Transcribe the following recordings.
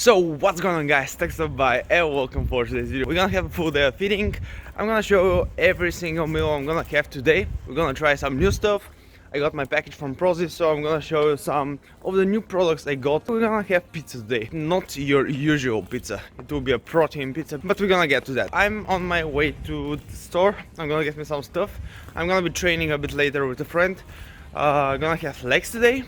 So what's going on, guys? Thanks up by and welcome for today's video. We're gonna have a full day of eating. I'm gonna show you every single meal I'm gonna have today. We're gonna try some new stuff. I got my package from Prozis, so I'm gonna show you some of the new products I got. We're gonna have pizza today, not your usual pizza. It will be a protein pizza, but we're gonna get to that. I'm on my way to the store. I'm gonna get me some stuff. I'm gonna be training a bit later with a friend. I'm gonna have legs today.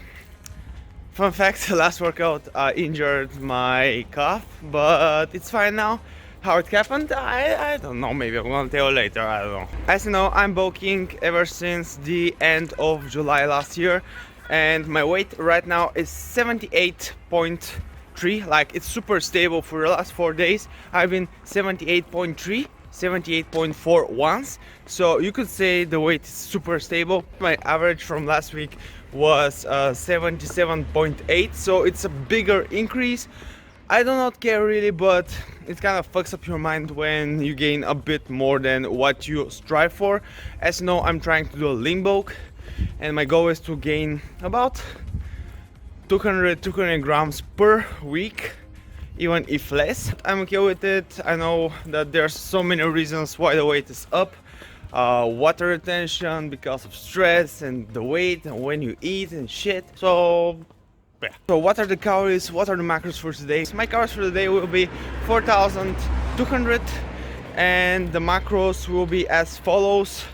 Fun fact, last workout I injured my calf, but it's fine now. How it happened, I don't know, maybe I'm gonna tell you later, I don't know. As you know, I'm bulking ever since the end of July last year, and my weight right now is 78.3, like it's super stable for the last 4 days. I've been 78.3, 78.4 once, so you could say the weight is super stable. My average from last week was 77.8, so it's a bigger increase. I do not care really, but it kind of fucks up your mind when you gain a bit more than what you strive for. As you know, I'm trying to do a lean bulk, and my goal is to gain about 200 grams per week, even if less. I'm okay with it. I know that there's so many reasons why the weight is up. Water retention because of stress and the weight and when you eat and shit. So yeah. So what are the calories, what are the macros for today? So my calories for the day will be 4,200 and the macros will be as follows.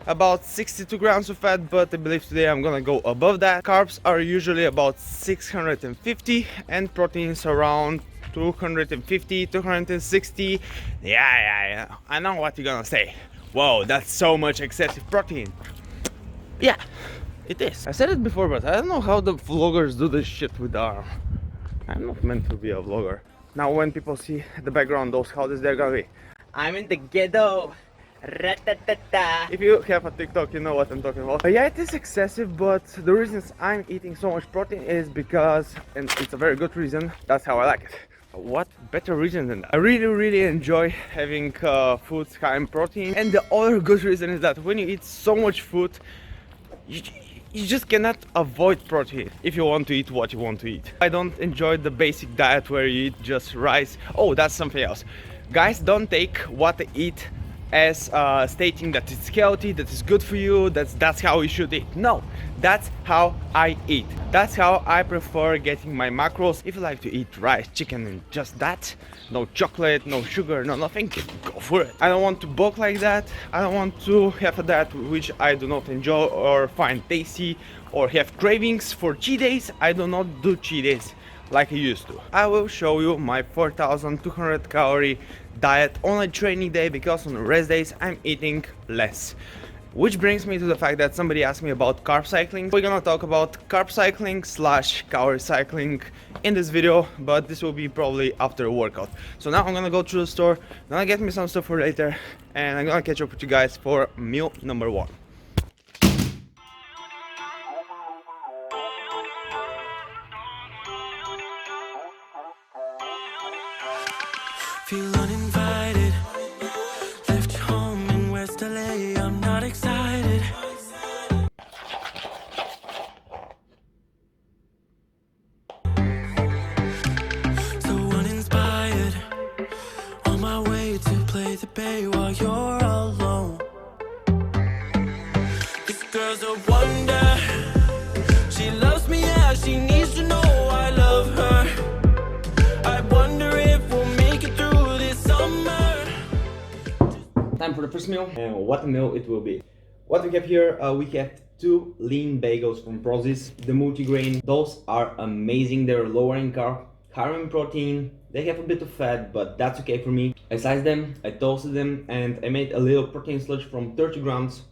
About 62 grams of fat, but I believe today I'm gonna go above that. Carbs are usually about 650 and proteins around 250, 260. Yeah, I know what you're gonna say. Whoa, that's so much excessive protein. Yeah, it is. I said it before, but I don't know how the vloggers do this shit with the arm. I'm not meant to be a vlogger. Now when people see the background, those houses, they're gonna be, I'm in the ghetto. Ra-ta-ta-ta. If you have a TikTok, you know what I'm talking about. Yeah, it is excessive, but the reasons I'm eating so much protein is because, and it's a very good reason, that's how I like it. What better reason than that? I really enjoy having foods high in protein, and the other good reason is that when you eat so much food, you just cannot avoid protein if you want to eat what you want to eat. I don't enjoy the basic diet where you eat just rice. Oh, that's something else. Guys, don't take what I eat as stating that it's healthy, that it's good for you, that's how you should eat. No, that's how I eat. That's how I prefer getting my macros. If you like to eat rice, chicken and just that, no chocolate, no sugar, no nothing, go for it. I don't want to bulk like that. I don't want to have a diet which I do not enjoy or find tasty or have cravings for cheat days. I do not do cheat days like I used to. I will show you my 4,200 calorie diet on a training day, because on rest days I'm eating less. Which brings me to the fact that somebody asked me about carb cycling. We're gonna talk about carb cycling slash calorie cycling in this video, but this will be probably after a workout. So now I'm gonna go to the store, gonna get me some stuff for later, and I'm gonna catch up with you guys for meal number 1. Feel uninvited, left home in West LA, I'm not excited. So uninspired, on my way to play the bay while you're alone. This girl's a wonder, she loves me, yeah, she needs to know I love her. I wonder if we'll make it through this summer. Time for the first meal, and what a meal it will be. What we have here, we have 2 lean bagels from Prozis, the multigrain. Those are amazing. They're lower in carb, higher in protein. They have a bit of fat, but that's okay for me. I sliced them, I toasted them, and I made a little protein sludge from 30 grams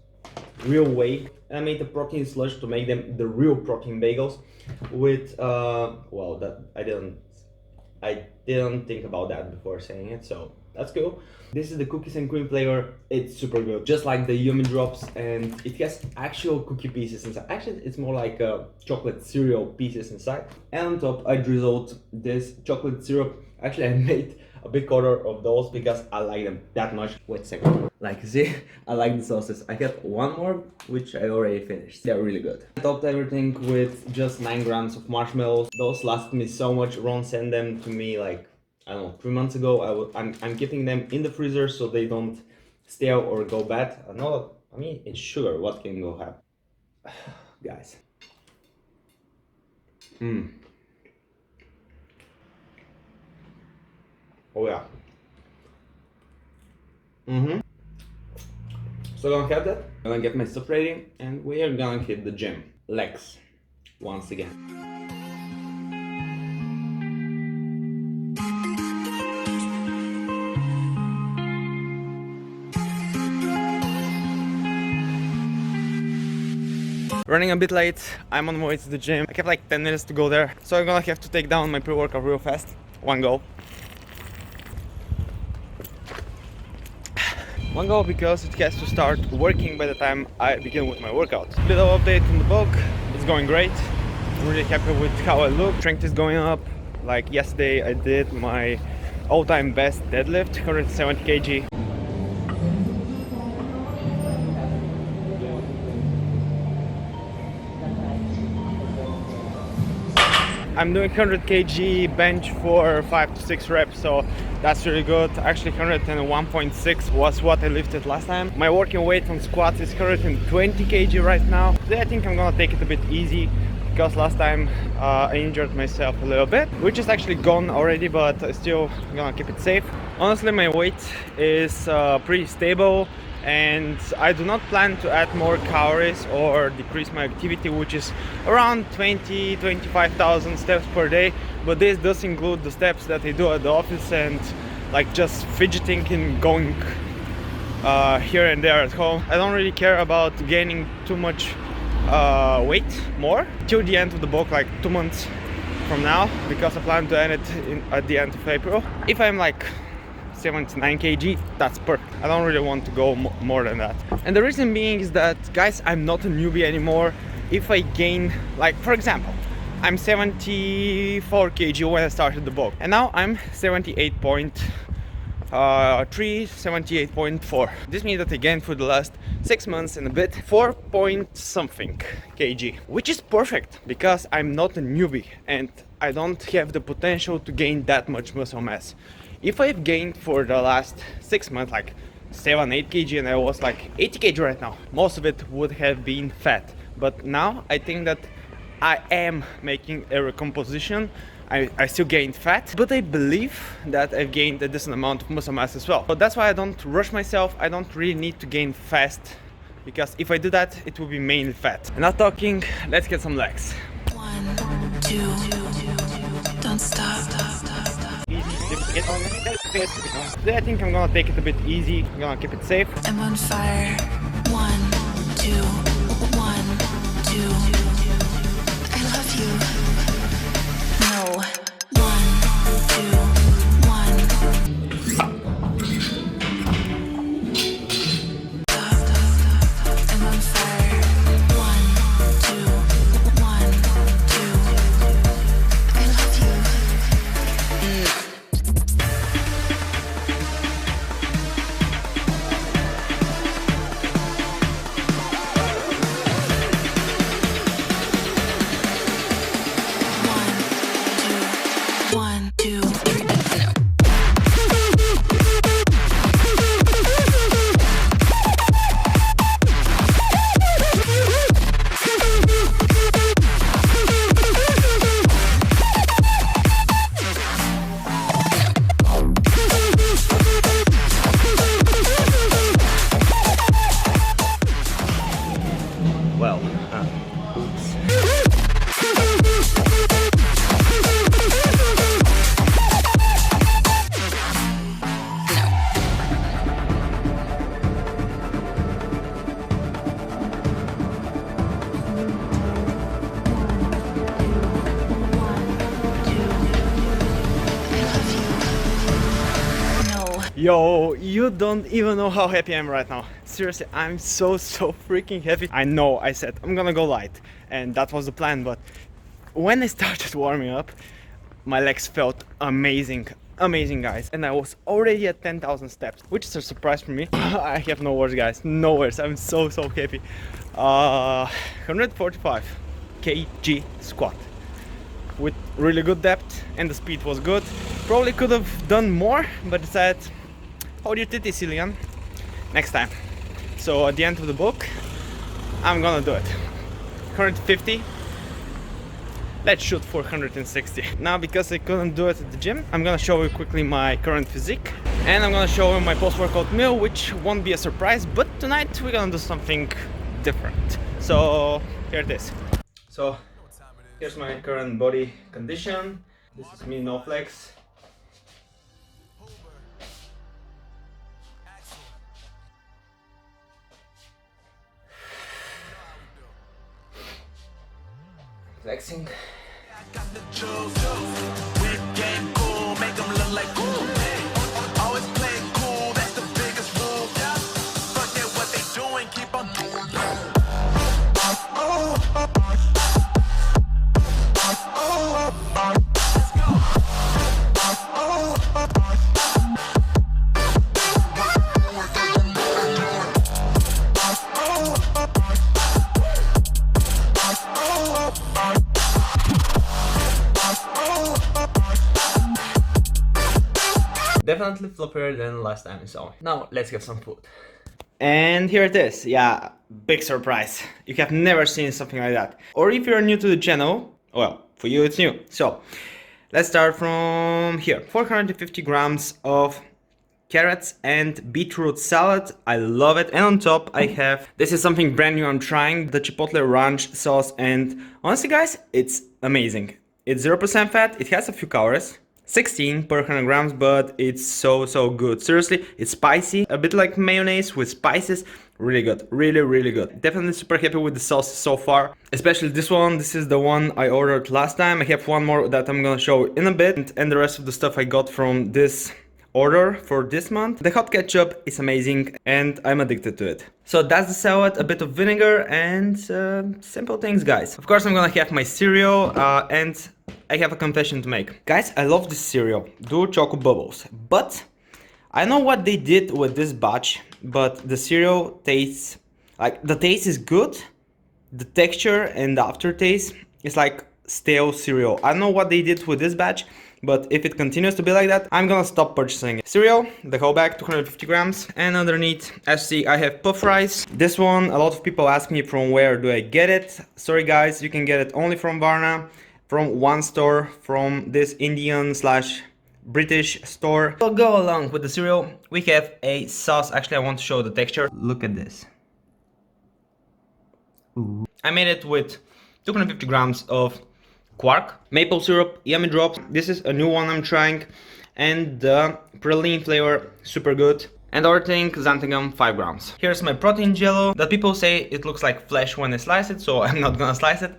real whey. And I made a protein sludge to make them the real protein bagels with well, that I didn't think about that before saying it, so that's cool. This is the cookies and cream flavor. It's super good, just like the yummy drops, and it has actual cookie pieces inside. Actually, it's more like chocolate cereal pieces inside. And on top I drizzled this chocolate syrup. Actually, I made a big order of those because I like them that much. Wait a second. Like, see, I like the sauces. I got one more, which I already finished. They're really good. I topped everything with just 9 grams of marshmallows. Those lasted me so much. Ron sent them to me like, I don't know, 3 months ago. I'm keeping them in the freezer so they don't stale or go bad. I mean, it's sugar. What can go happen? Guys. Oh yeah. So I'm gonna have that. I'm gonna get my stuff ready and we are gonna hit the gym. Legs. Once again. Running a bit late, I'm on my way to the gym. I have like 10 minutes to go there, so I'm gonna have to take down my pre-workout real fast. One go. One go because it has to start working by the time I begin with my workout. Bit of update on the bulk, it's going great. I'm really happy with how I look. Strength is going up. Like yesterday I did my all-time best deadlift, 170 kg. I'm doing 100 kg bench for 5 to 6 reps, so that's really good. Actually 101.6 was what I lifted last time. My working weight on squats is 120 kg right now. Today I think I'm gonna take it a bit easy because last time I injured myself a little bit, which is actually gone already, but I still gonna keep it safe. Honestly, my weight is pretty stable and I do not plan to add more calories or decrease my activity, which is around 25,000 steps per day, but this does include the steps that I do at the office and like just fidgeting and going here and there at home. I don't really care about gaining too much weight more till the end of the bulk, like 2 months from now, because I plan to end it at the end of April. If I'm like 79 kg, that's perfect. I don't really want to go more than that. And the reason being is that, guys, I'm not a newbie anymore. If I gain, like for example, I'm 74 kg when I started the bulk, and now I'm 78.3, 78.4. This means that I gained for the last 6 months and a bit 4 point something kg, which is perfect because I'm not a newbie and I don't have the potential to gain that much muscle mass. If I've gained for the last 6 months like 7-8 kg and I was like 80 kg right now, most of it would have been fat. But now I think that I am making a recomposition. I still gained fat, but I believe that I've gained a decent amount of muscle mass as well. But that's why I don't rush myself. I don't really need to gain fast, because if I do that, it will be mainly fat. Enough talking, let's get some legs. 1, 2, don't stop. Today I think I'm gonna take it a bit easy. I'm gonna keep it safe. I'm on fire. 1, 2, 1, 2. I love you. No. 1, 2, 1. I'm on fire. 1, 2, 1, 2. I love you. One, two, three, no. Well, oops. Yo, you don't even know how happy I am right now. Seriously, I'm so freaking happy. I know I said I'm gonna go light, and that was the plan, but when I started warming up, my legs felt amazing. amazing, guys. And I was already at 10,000 steps, which is a surprise for me. I have no words, guys, no words. I'm so happy. 145 kg squat with really good depth, and the speed was good. Probably could have done more, but I said, hold your titty, Cillian, next time. So at the end of the book, I'm gonna do it. 150. Let's shoot for 160. Now, because I couldn't do it at the gym, I'm gonna show you quickly my current physique, and I'm gonna show you my post-workout meal, which won't be a surprise, but tonight we're gonna do something different. So here it is. So here's my current body condition. This is me, no flex. Flexing. Got the juice. Whip game cool, make them look like cool. Always play it cool, that's the biggest rule. Forget what they doing, keep on doing. Definitely floppier than last time you saw me. Now let's get some food. And here it is. Yeah, big surprise. You have never seen something like that. Or if you're new to the channel, well, for you it's new. So let's start from here. 450 grams of carrots and beetroot salad. I love it. And on top I have, this is something brand new I'm trying, the chipotle ranch sauce, and honestly guys, it's amazing. It's 0% fat, it has a few calories, 16 per 100 grams, but it's so good. Seriously, it's spicy, a bit like mayonnaise with spices. Really good, really good. Definitely super happy with the sauce so far, especially this one. This is the one I ordered last time. I have one more that I'm gonna show in a bit, and the rest of the stuff I got from this order for this month. The hot ketchup is amazing and I'm addicted to it. So that's the salad, a bit of vinegar, and simple things, guys. Of course I'm gonna have my cereal, and I have a confession to make. Guys, I love this cereal, Duo Choco Bubbles, but I know what they did with this batch, but the cereal tastes, like, the taste is good, the texture and the aftertaste is like stale cereal. I don't know what they did with this batch, but if it continues to be like that, I'm gonna stop purchasing it. Cereal, the whole bag, 250 grams, and underneath, as you see, I have puff rice. This one, a lot of people ask me from where do I get it. Sorry guys, you can get it only from Varna, from one store, from this Indian / British store. So go along with the cereal, we have a sauce. Actually, I want to show the texture. Look at this. Ooh. I made it with 250 grams of quark, maple syrup, yummy drops. This is a new one I'm trying, and the praline flavor, super good. And other thing, xanthan 5 grams. Here's my protein jello that people say it looks like flesh when I slice it, so I'm not gonna slice it.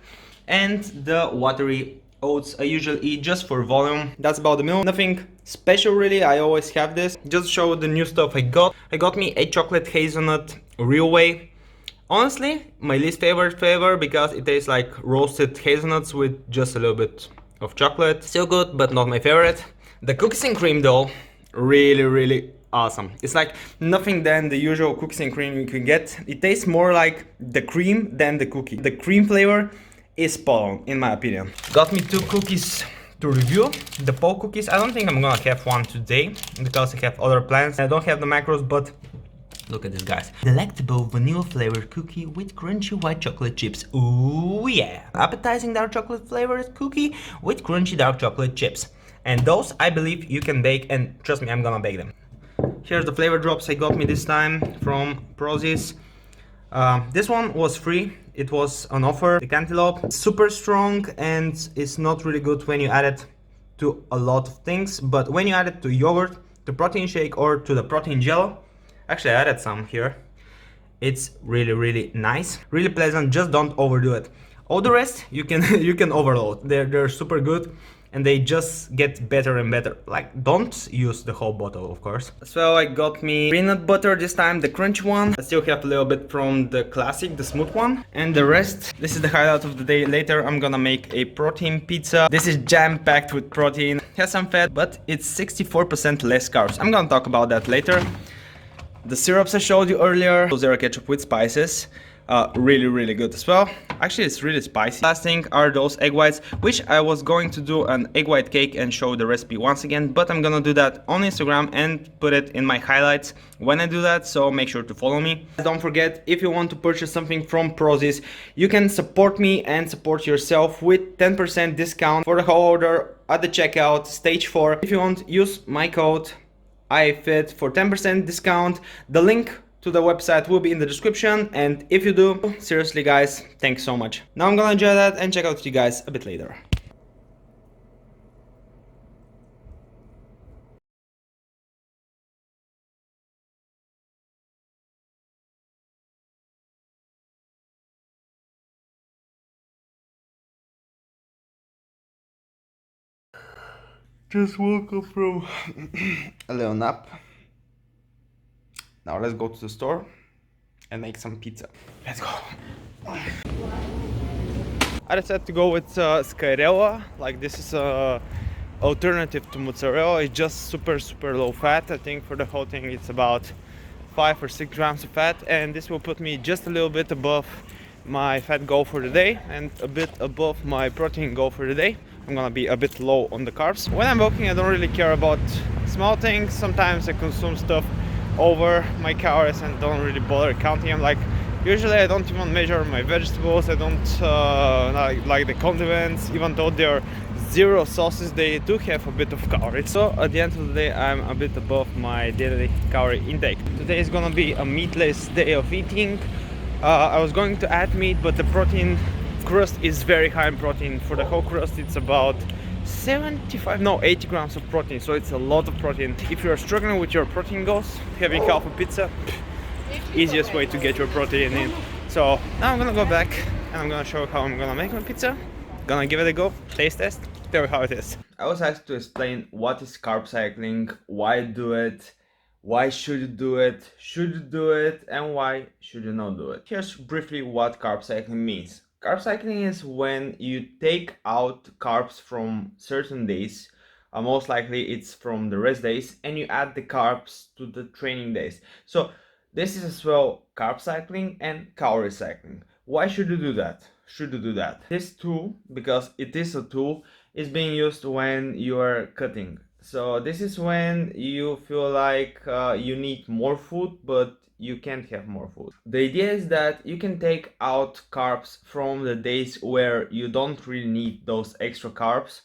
And the watery oats I usually eat just for volume. That's about the meal. Nothing special really, I always have this. Just to show the new stuff I got. I got me a chocolate hazelnut real whey. Honestly, my least favorite flavor because it tastes like roasted hazelnuts with just a little bit of chocolate. Still good, but not my favorite. The cookies and cream though, really awesome. It's like nothing than the usual cookies and cream you can get. It tastes more like the cream than the cookie. The cream flavor is spot on, in my opinion. Got me 2 cookies to review. The pole cookies, I don't think I'm gonna have one today because I have other plans. I don't have the macros, but look at this, guys. Delectable vanilla flavored cookie with crunchy white chocolate chips. Ooh yeah. Appetizing dark chocolate flavored cookie with crunchy dark chocolate chips. And those I believe you can bake, and trust me, I'm gonna bake them. Here's the flavor drops I got me this time from Prozis. This one was free. It was on offer. The cantaloupe, super strong, and it's not really good when you add it to a lot of things, but when you add it to yogurt, to protein shake, or to the protein jello, actually I added some here, it's really nice, really pleasant. Just don't overdo it. All the rest you can you can overload. They're super good. and they just get better and better. Like, don't use the whole bottle, of course. So I got me peanut butter this time, the crunchy one. I still have a little bit from the classic, the smooth one, and the rest. This is the highlight of the day. Later I'm gonna make a protein pizza. This is jam-packed with protein, has some fat, but it's 64% less carbs. I'm gonna talk about that later. The syrups I showed you earlier, zero ketchup with spices, really good as well. Actually, it's really spicy. Last thing are those egg whites, which I was going to do an egg white cake and show the recipe once again, but I'm gonna do that on Instagram and put it in my highlights when I do that, so make sure to follow me. Don't forget, if you want to purchase something from Prozis, you can support me and support yourself with 10% discount for the whole order at the checkout, stage 4. If you want, use my code IAFIT for 10% discount. The link to the website will be in the description, and if you do, seriously guys, thanks so much. Now I'm gonna enjoy that and check out you guys a bit later. Just woke up from a little nap. Now let's go to the store and make some pizza. Let's go. I decided to go with Scarella. Like, this is a alternative to mozzarella. It's just super low fat. I think for the whole thing it's about 5 or 6 grams of fat, and this will put me just a little bit above my fat goal for the day and a bit above my protein goal for the day. I'm gonna be a bit low on the carbs. When I'm walking, I don't really care about small things. Sometimes I consume stuff over my calories and don't really bother counting them. Like, usually I don't even measure my vegetables. I don't like the condiments, even though they're zero sauces, they do have a bit of calories. So at the end of the day, I'm a bit above my daily calorie intake. Today is gonna be a meatless day of eating. I was going to add meat, but the protein crust is very high in protein. For the whole crust, it's about 80 grams of protein, so it's a lot of protein. If you're struggling with your protein goals, having half a pizza, easiest way to get your protein in. So now I'm gonna go back and I'm gonna show you how I'm gonna make my pizza. Gonna give it a go, taste test, tell you how it is. I was asked to explain what is carb cycling, why do it, why should you do it, and why should you not do it. Here's briefly what carb cycling means. Carb cycling is when you take out carbs from certain days, most likely it's from the rest days, and you add the carbs to the training days. So this is as well carb cycling and calorie cycling. Why should you do that? This tool, because it is a tool, is being used when you are cutting. So this is when you feel like you need more food, but you can't have more food. The idea is that you can take out carbs from the days where you don't really need those extra carbs,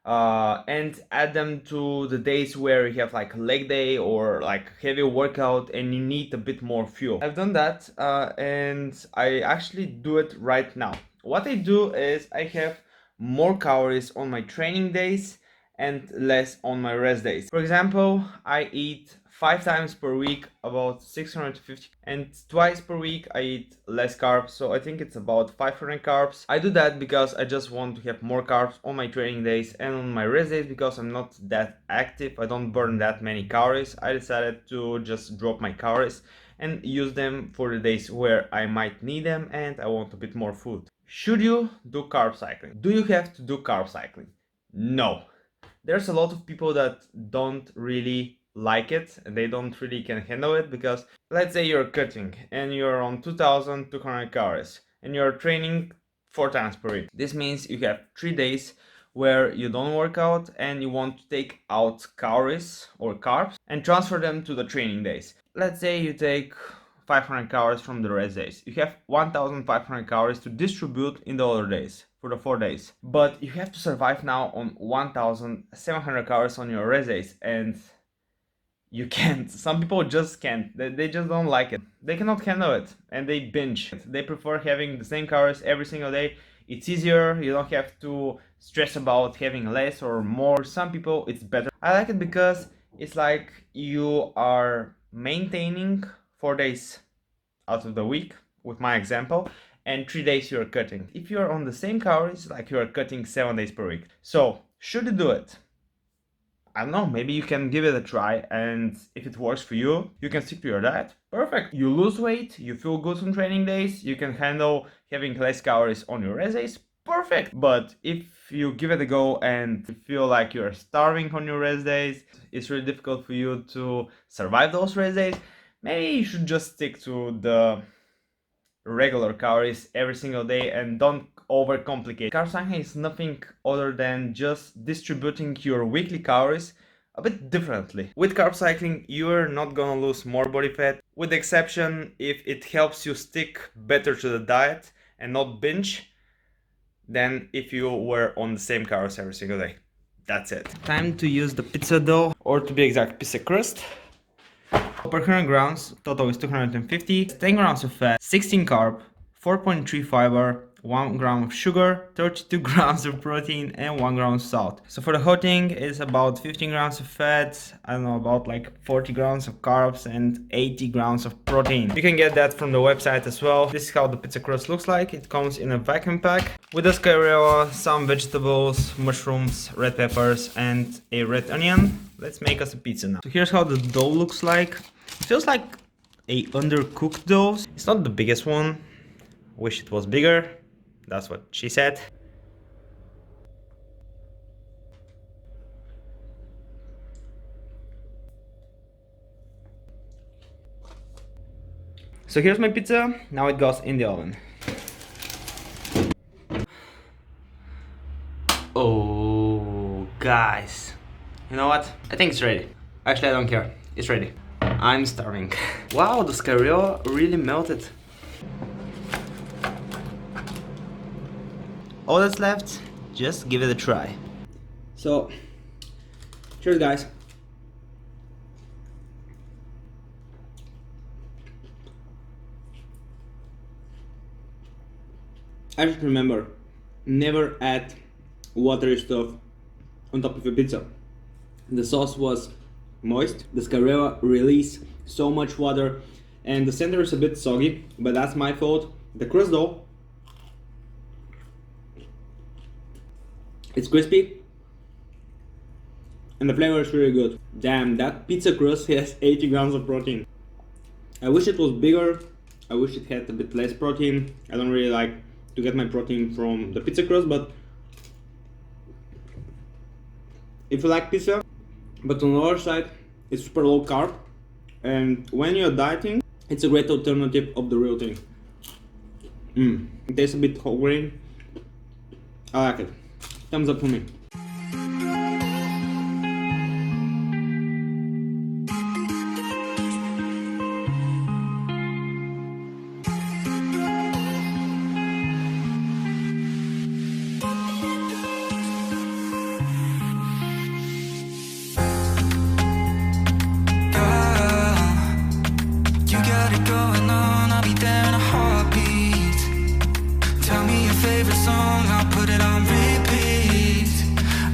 and add them to the days where you have like a leg day or like heavy workout and you need a bit more fuel. I've done that, and I actually do it right now. What I do is I have more calories on my training days and less on my rest days. For example, I eat 5 times per week about 650, and twice per week I eat less carbs, so I think it's about 500 carbs. I do that because I just want to have more carbs on my training days, and on my rest days, because I'm not that active, I don't burn that many calories. I decided to just drop my calories and use them for the days where I might need them and I want a bit more food. Should you do carb cycling? Do you have to do carb cycling? No. There's a lot of people that don't really like it and they don't really can handle it, because let's say you're cutting and you're on 2200 calories and you're training 4 times per week. This means you have 3 days where you don't work out and you want to take out calories or carbs and transfer them to the training days. Let's say you take 500 calories from the rest days. You have 1500 calories to distribute in the other days for the 4 days. But you have to survive now on 1700 calories on your rest days, and you can't. Some people just can't. They just don't like it. They cannot handle it and they binge. They prefer having the same calories every single day. It's easier. You don't have to stress about having less or more. Some people it's better. I like it because it's like you are maintaining 4 days out of the week with my example, and 3 days you're cutting. If you're on the same calories, like you're cutting 7 days per week. So Should you do it? I don't know, maybe you can give it a try, and if it works for you, you can stick to your diet. Perfect. You lose weight, you feel good on training days, you can handle having less calories on your rest days. Perfect. But if you give it a go and feel like you're starving on your rest days, it's really difficult for you to survive those rest days, maybe you should just stick to the regular calories every single day and don't overcomplicate. Carb cycling is nothing other than just distributing your weekly calories a bit differently. With carb cycling, you're not gonna lose more body fat, with the exception if it helps you stick better to the diet and not binge than if you were on the same calories every single day. That's it. Time to use the pizza dough, or to be exact, pizza crust. Per 100 grams, total is 250, 10 grams of fat, 16 carb, 4.3 fiber, 1 gram of sugar, 32 grams of protein, and 1 gram of salt. So for the whole thing, it's about 15 grams of fat, I don't know, about like 40 grams of carbs and 80 grams of protein. You can get that from the website as well. This is how the pizza crust looks like. It comes in a vacuum pack with a scalera, some vegetables, mushrooms, red peppers, and a red onion. Let's make us a pizza now. So here's how the dough looks like. It feels like a undercooked dough. It's not the biggest one. Wish it was bigger. That's what she said. So here's my pizza. Now it goes in the oven. Oh, guys. You know what? I think it's ready. Actually, I don't care. It's ready. I'm starving. Wow, the scalera really melted. All that's left, just give it a try. So, cheers guys. I just remember, never add watery stuff on top of your pizza. The sauce was moist, the scalera released so much water, and the center is a bit soggy, but that's my fault. The crust though, it's crispy and the flavor is really good. Damn, that pizza crust has 80 grams of protein. I wish it was bigger. I wish it had a bit less protein. I don't really like to get my protein from the pizza crust, but if you like pizza, but on the other side, it's super low carb, and when you're dieting, it's a great alternative of the real thing. It tastes a bit whole grain. I like it. Thumbs up for me. You got it going on, I'll be there in a heartbeat. Tell me your favorite song, I'll put it on repeat.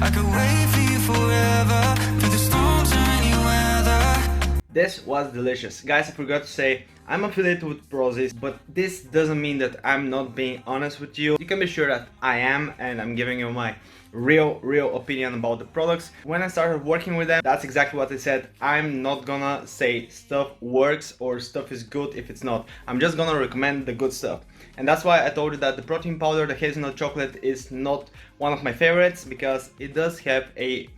I could wait for you forever, through the storms or any weather. This was delicious. Guys, I forgot to say, I'm affiliated with Prozis, but this doesn't mean that I'm not being honest with you. You can be sure that I am, and I'm giving you my real opinion about the products. When I started working with them, that's exactly what I said. I'm not gonna say stuff works or stuff is good if it's not. I'm just gonna recommend the good stuff. And that's why I told you that the protein powder, the hazelnut chocolate, is not one of my favorites, because it does have a,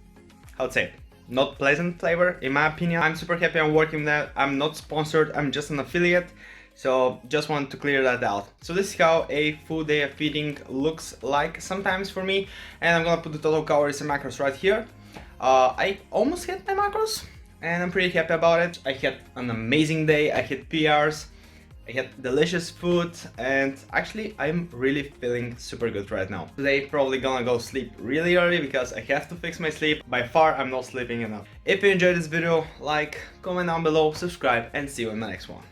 how to say, not pleasant flavor in my opinion. I'm super happy I'm working with that. I'm not sponsored, I'm just an affiliate. So just want to clear that out. So this is how a full day of eating looks like sometimes for me, and I'm gonna put the total calories and macros right here. I almost hit my macros and I'm pretty happy about it. I had an amazing day, I hit PRs, I had delicious food, and actually I'm really feeling super good right now. Today probably gonna go sleep really early because I have to fix my sleep. By far I'm not sleeping enough. If you enjoyed this video, like, comment down below, subscribe, and see you in the next one.